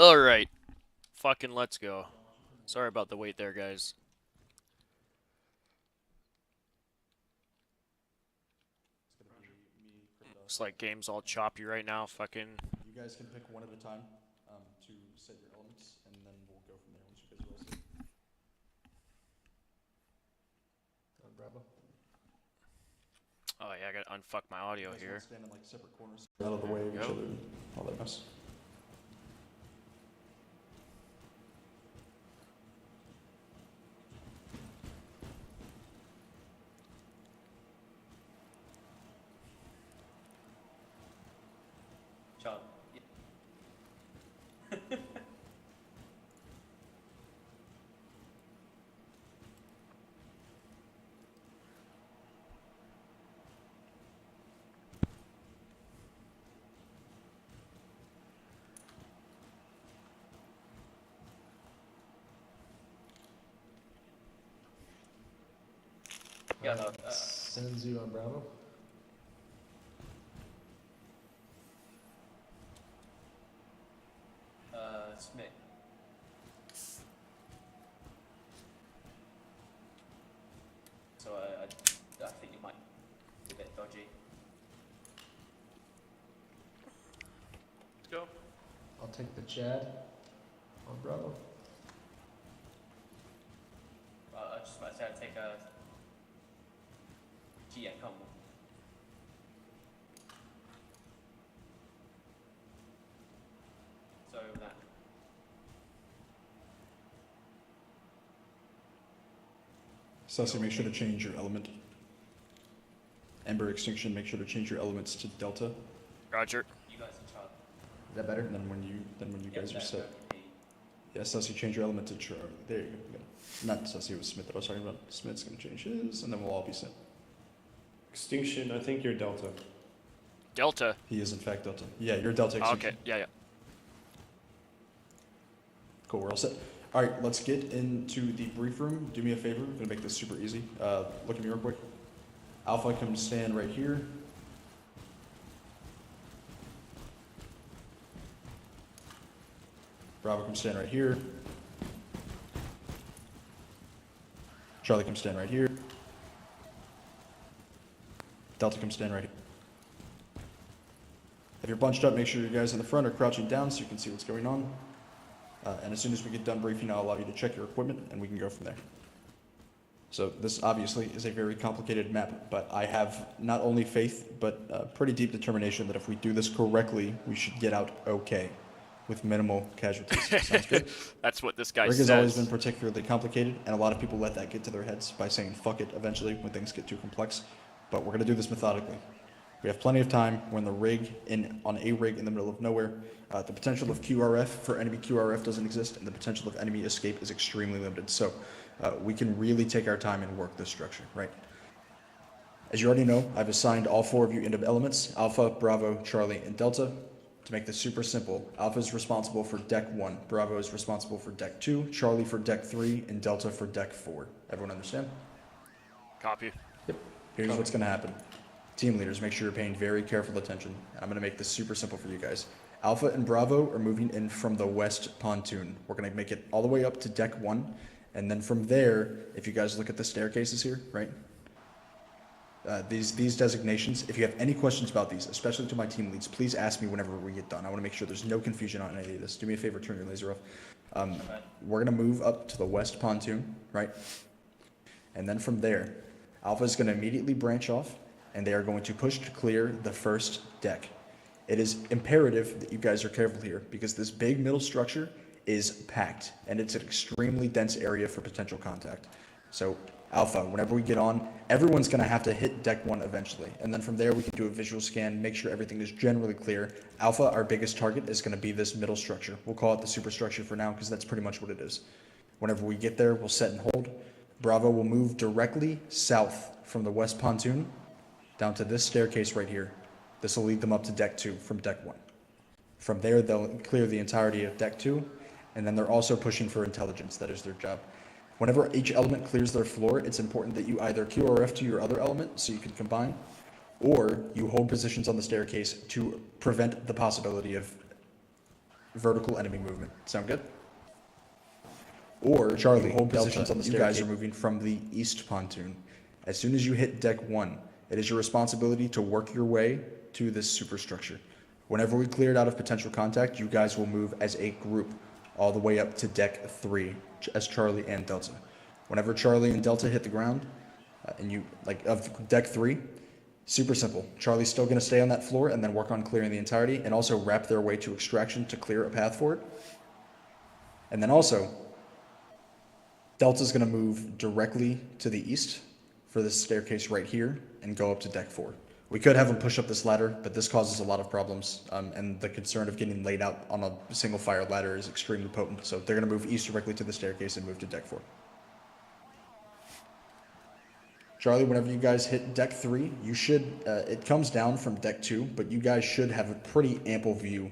Alright. Fucking let's go. Sorry about the wait there, guys. Looks like game's all choppy right now. Fucking. You guys can pick one at a time to set your elements, and then we'll go from there once you guys are all set. Bravo. Oh yeah, I gotta unfuck my audio here. Stand in like separate corners. Out of the way of each other and all that mess. John. Yeah, no. Sends you on Bravo. Smith. So I think you might be a bit dodgy. Let's go. I'll take the Chad on Bravo. I just about to say I'd take a G and combo. So that. Sussy, make sure to change your element. Ember Extinction, make sure to change your elements to Delta. Roger. You guys in charge. Is that better? And then when you guys are set. Yeah, Sussy, change your element to Charlie. There you go. Not Sussy, it was Smith that I was talking about. Smith's gonna change his, and then we'll all be set. Extinction, I think you're Delta. Delta. He is in fact Delta. Yeah, you're Delta Extinction. Okay, yeah. Cool, we're all set. All right, let's get into the brief room. Do me a favor, I'm gonna make this super easy. Look at me real quick. Alpha, come stand right here. Bravo, come stand right here. Charlie, come stand right here. Delta, come stand right here. If you're bunched up, make sure you guys in the front are crouching down so you can see what's going on. And as soon as we get done briefing, I'll allow you to check your equipment, and we can go from there. So this obviously is a very complicated map, but I have not only faith, but pretty deep determination that if we do this correctly, we should get out okay, with minimal casualties. Sounds good? That's what this guy Rig says. has always been particularly complicated, and a lot of people let that get to their heads by saying fuck it eventually when things get too complex. But we're going to do this methodically. We have plenty of time. We're in the rig, on a rig in the middle of nowhere. The potential of QRF for enemy QRF doesn't exist, and the potential of enemy escape is extremely limited. So we can really take our time and work this structure, right? As you already know, I've assigned all 4 of you into elements, Alpha, Bravo, Charlie, and Delta. To make this super simple, Alpha is responsible for deck 1, Bravo is responsible for deck 2, Charlie for deck 3, and Delta for deck 4. Everyone understand? Copy. Yep. Here's what's going to happen. Team leaders, make sure you're paying very careful attention. And I'm going to make this super simple for you guys. Alpha and Bravo are moving in from the west pontoon. We're going to make it all the way up to deck 1. And then from there, if you guys look at the staircases here, right? These designations, if you have any questions about these, especially to my team leads, please ask me whenever we get done. I want to make sure there's no confusion on any of this. Do me a favor, turn your laser off. We're going to move up to the west pontoon, right? And then from there, Alpha is going to immediately branch off, and they are going to push to clear the first deck. It is imperative that you guys are careful here, because this big middle structure is packed, and it's an extremely dense area for potential contact. So Alpha, whenever we get on, everyone's going to have to hit deck 1 eventually. And then from there, we can do a visual scan, make sure everything is generally clear. Alpha, our biggest target, is going to be this middle structure. We'll call it the superstructure for now, because that's pretty much what it is. Whenever we get there, we'll set and hold. Bravo will move directly south from the west pontoon down to this staircase right here. This will lead them up to deck 2 from deck 1. From there, they'll clear the entirety of deck 2, and then they're also pushing for intelligence. That is their job. Whenever each element clears their floor, it's important that you either QRF to your other element so you can combine, or you hold positions on the staircase to prevent the possibility of vertical enemy movement. Sound good? Or Charlie, hold Delta, positions on the you guys staircase. are moving from the east pontoon. As soon as you hit deck 1, it is your responsibility to work your way to this superstructure. Whenever we clear it out of potential contact, you guys will move as a group all the way up to deck 3 as Charlie and Delta. Whenever Charlie and Delta hit the ground, and you, like, of deck 3, super simple. Charlie's still going to stay on that floor and then work on clearing the entirety and also wrap their way to extraction to clear a path for it. And then also, Delta's going to move directly to the east for this staircase right here and go up to deck 4. We could have them push up this ladder, but this causes a lot of problems, and the concern of getting laid out on a single fire ladder is extremely potent. So they're going to move east directly to the staircase and move to deck 4. Charlie, whenever you guys hit deck 3, you should, it comes down from deck 2, but you guys should have a pretty ample view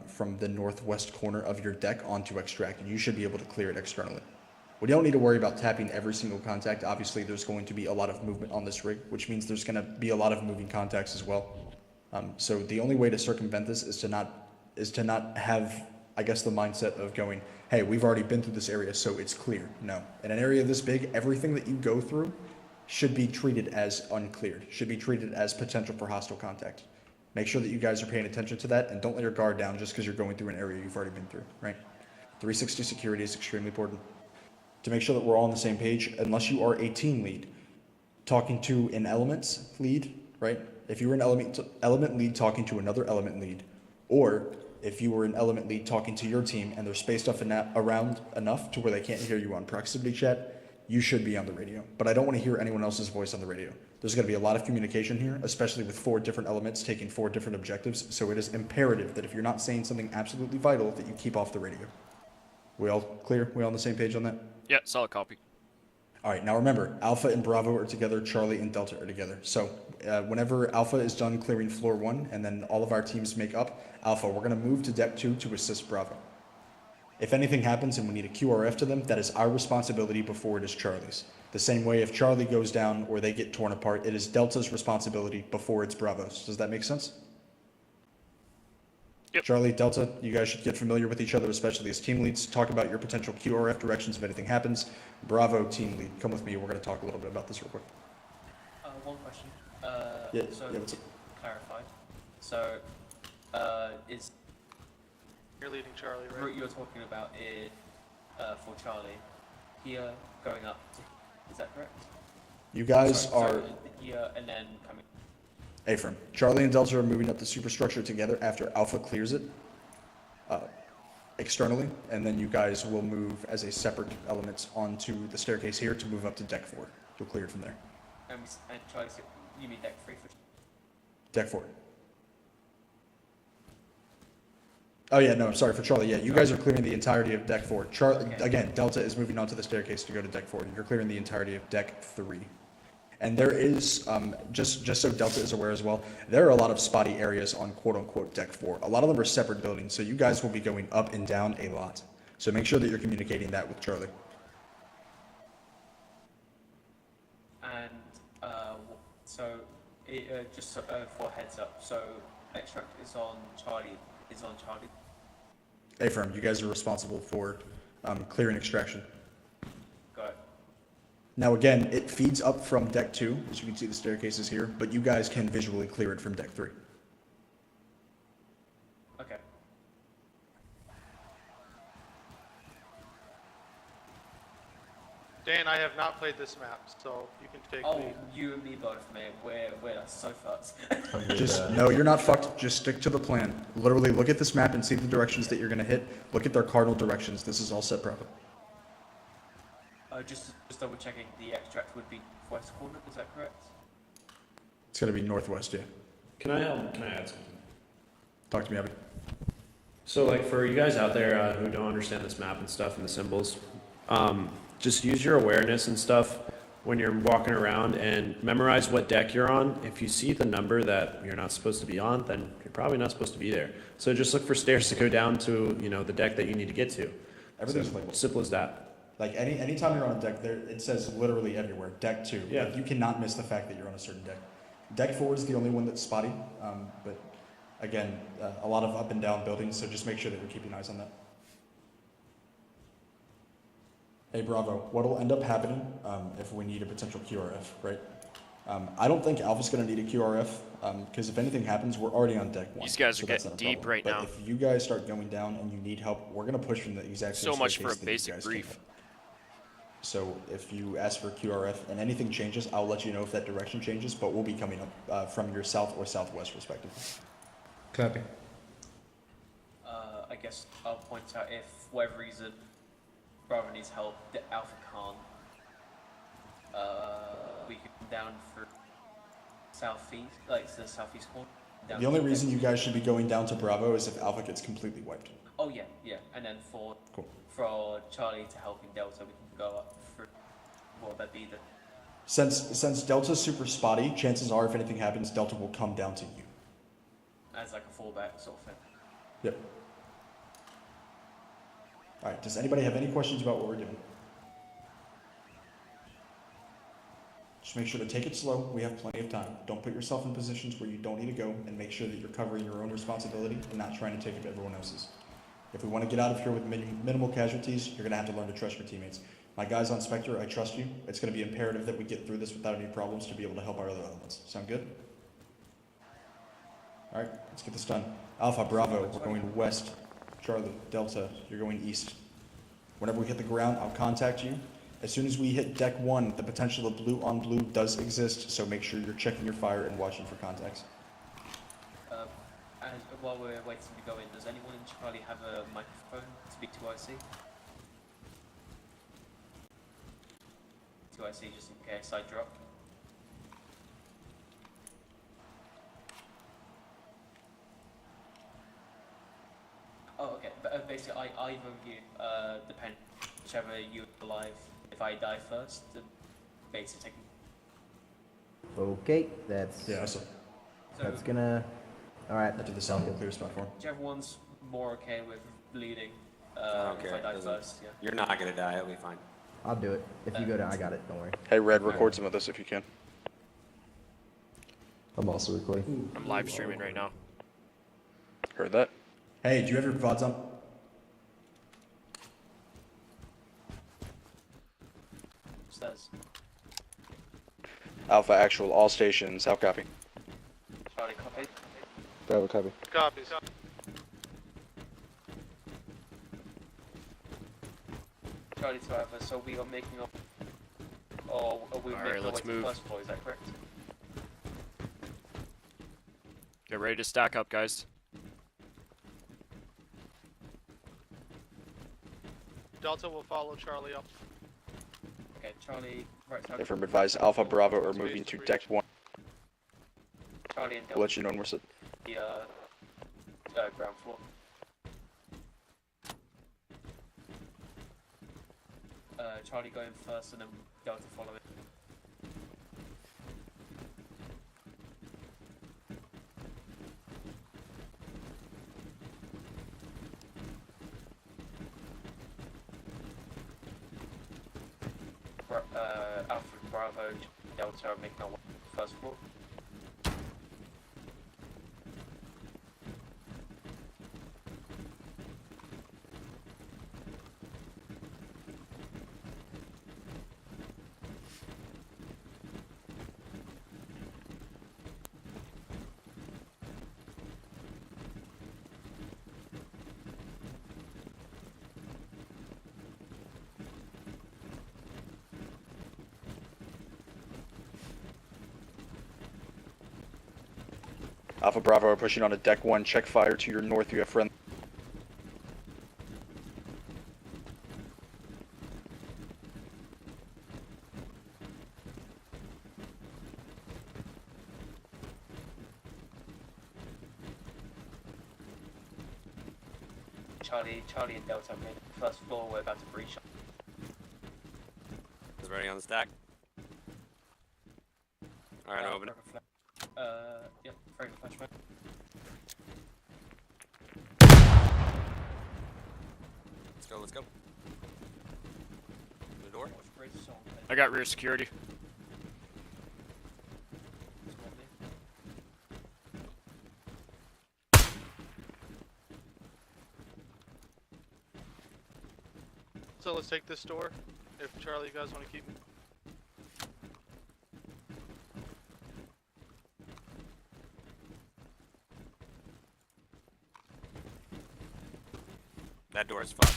from the northwest corner of your deck onto extract, and you should be able to clear it externally. We don't need to worry about tapping every single contact. Obviously, there's going to be a lot of movement on this rig, which means there's going to be a lot of moving contacts as well. So the only way to circumvent this is to not have, I guess, the mindset of going, hey, we've already been through this area, so it's clear. No. In an area this big, everything that you go through should be treated as uncleared, should be treated as potential for hostile contact. Make sure that you guys are paying attention to that, and don't let your guard down just because you're going through an area you've already been through, right? 360 security is extremely important. To make sure that we're all on the same page, unless you are a team lead, talking to an elements lead, right? If you were an element lead talking to another element lead, or if you were an element lead talking to your team and they're spaced off around enough to where they can't hear you on proximity chat, you should be on the radio. But I don't want to hear anyone else's voice on the radio. There's going to be a lot of communication here, especially with 4 different elements taking 4 different objectives. So it is imperative that if you're not saying something absolutely vital, that you keep off the radio. We all clear? We all on the same page on that? Yeah, solid copy. All right, now remember, Alpha and Bravo are together, Charlie and Delta are together. So whenever Alpha is done clearing floor 1 and then all of our teams make up, Alpha, we're going to move to deck 2 to assist Bravo. If anything happens and we need a QRF to them, that is our responsibility before it is Charlie's. The same way if Charlie goes down or they get torn apart, it is Delta's responsibility before it's Bravo's. Does that make sense? Yep. Charlie, Delta, you guys should get familiar with each other, especially as team leads. Talk about your potential QRF directions if anything happens. Bravo, team lead, come with me. We're going to talk a little bit about this real quick. One question. So what's up? clarified. So is You're leading Charlie, the right? route you're talking about is for Charlie here going up to, is that correct? You guys Sorry, are... so here and then coming. A-firm. Charlie and Delta are moving up the superstructure together after Alpha clears it externally, and then you guys will move as a separate element onto the staircase here to move up to deck 4. You'll clear it from there. And Charlie, you mean deck 3 for Deck 4. Oh yeah, no, sorry, for Charlie, yeah, you guys are clearing the entirety of deck 4. Okay. Again, Delta is moving onto the staircase to go to deck 4. You're clearing the entirety of deck 3. And there is, just so Delta is aware as well, there are a lot of spotty areas on quote-unquote deck 4. A lot of them are separate buildings, so you guys will be going up and down a lot. So make sure that you're communicating that with Charlie. And just for heads up, so extract is on Charlie. A-firm, you guys are responsible for clearing extraction. Got it. Now again, it feeds up from deck 2, as you can see the staircase is here, but you guys can visually clear it from deck 3. Okay. Dan, I have not played this map, so you can take Oh, me. you and me both, mate. We're so fucked. No, you're not fucked. Just stick to the plan. Literally, look at this map and see the directions that you're going to hit. Look at their cardinal directions. This is all set properly. Just double checking. The extract would be west corner. Is that correct? It's going to be northwest, yeah. Can I add something? Talk to me, Abby. So, like, for you guys out there who don't understand this map and stuff and the symbols, just use your awareness and stuff when you're walking around and memorize what deck you're on. If you see the number that you're not supposed to be on, then you're probably not supposed to be there. So just look for stairs to go down to, you know, the deck that you need to get to. Everything's So, labeled. simple as that. Like, anytime you're on a deck, there it says literally everywhere, deck 2. Yeah. Like, you cannot miss the fact that you're on a certain deck. Deck 4 is the only one that's spotty, but again, a lot of up and down buildings, so just make sure that you're keeping eyes on that. Hey, Bravo, what'll end up happening if we need a potential QRF, right? I don't think Alpha's going to need a QRF, because if anything happens, we're already on deck 1. These guys are that's getting not a deep problem. right but now. if you guys start going down and you need help, we're going to push from the exact same So much for a staircase that you basic guys came brief. up. So if you ask for QRF and anything changes, I'll let you know if that direction changes, but we'll be coming up from your south or southwest respectively. Copy. I guess I'll point out if, for whatever reason, Bravo needs help, the Alpha can't. We can come down for southeast, like the southeast corner. Down The only to- reason you guys should be going down to Bravo is if Alpha gets completely wiped. Oh yeah, yeah, and then for Cool. Charlie to help in Delta, we can go up for what would that be the Since Delta's super spotty, chances are if anything happens, Delta will come down to you. as like a fallback sort of thing. Yep. All right, does anybody have any questions about what we're doing? Just make sure to take it slow. We have plenty of time. Don't put yourself in positions where you don't need to go, and make sure that you're covering your own responsibility and not trying to take up everyone else's. If we want to get out of here with minimal casualties, you're going to have to learn to trust your teammates. My guys on Spectre, I trust you. It's going to be imperative that we get through this without any problems to be able to help our other elements. Sound good? All right, let's get this done. Alpha, Bravo, we're going west. Charlie, Delta, you're going east. Whenever we hit the ground, I'll contact you. As soon as we hit deck 1, the potential of blue on blue does exist, so make sure you're checking your fire and watching for contacts. And while we're waiting to go in, does anyone in Charlie have a microphone to speak to IC? To IC just in case I drop. Oh, okay. But basically, either of you, depend whichever you alive. If I die first, then basically Okay, that's Yeah, so that's gonna. All right. I did the sound clear spot for him. whichever one's more okay with bleeding. I don't if care. I die Doesn't- first, yeah. You're not gonna die. It'll be fine. I'll do it. If you go down, I got it. Don't worry. Hey, Red, record some of this if you can. I'm also recording. I'm live streaming right now. Heard that? Hey, do you have your VODs on? Upstairs. Alpha Actual, all stations. How copy? Charlie, copy. Bravo, copy. Copies. Charlie to Alpha, so we are making up. Or are we Alright, making our way let's to the move. first floor, is that correct? Get ready to stack up, guys. Delta will follow Charlie up. Okay, Charlie, right side. Affirm advise Alpha Bravo are moving to deck 1. Charlie and We'll Delta, let you know when we're set. the ground floor. Charlie going first and then Delta following. Alpha Bravo, Delta are making our way to the first floor. Alpha Bravo are pushing on to deck 1. Check fire to your north. You have friend. Charlie and Delta made the first floor, we're about to breach. Is ready on the stack? Alright, open it. Yeah, frame the flashback. Let's go, let's go. The door? I got rear security. Delta, let's take this door. If Charlie, you guys want to keep. That door is fucked.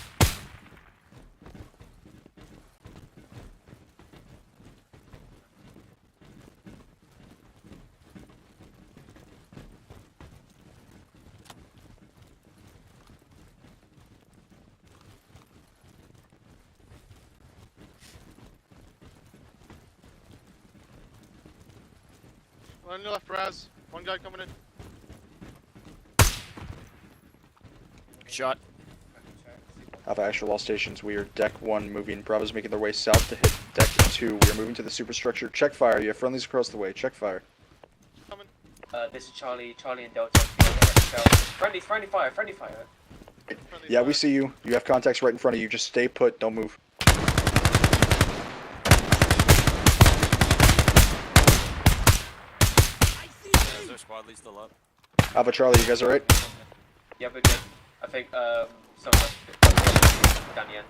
One on your left, Raz. One guy coming in. Shot. Alpha actual all stations. We are deck 1 moving. Bravo's making their way south to hit deck 2. We are moving to the superstructure. Check fire. You have friendlies across the way. Check fire. Coming. This is Charlie and Delta. Friendly fire. Friendly Yeah, fire. we see you. You have contacts right in front of you. Just stay put. Don't move. Is our squad lead still up? Alpha Charlie, you guys alright? Yeah, we're good. I think someone down the end.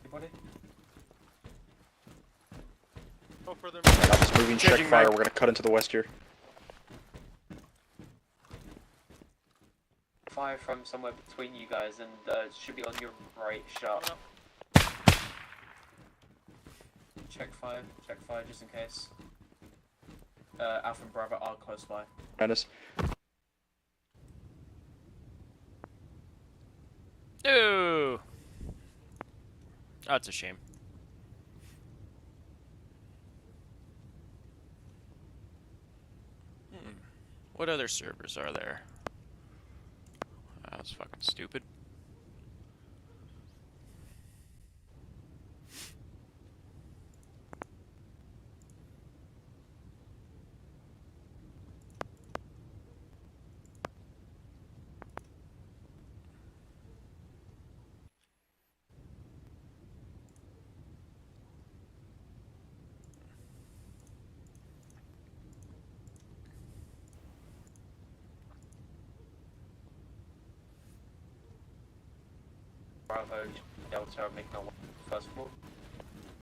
Anybody? Go further. Alpha's moving. Check Changing fire. mag. We're gonna cut into the west here. Fire from somewhere between you guys, and it should be on your right sharp. Coming up. Check fire just in case. Alpha and Bravo are close by. Menace. No. That's a shame. What other servers are there? That's fucking stupid. Bravo, Delta are making our way first floor.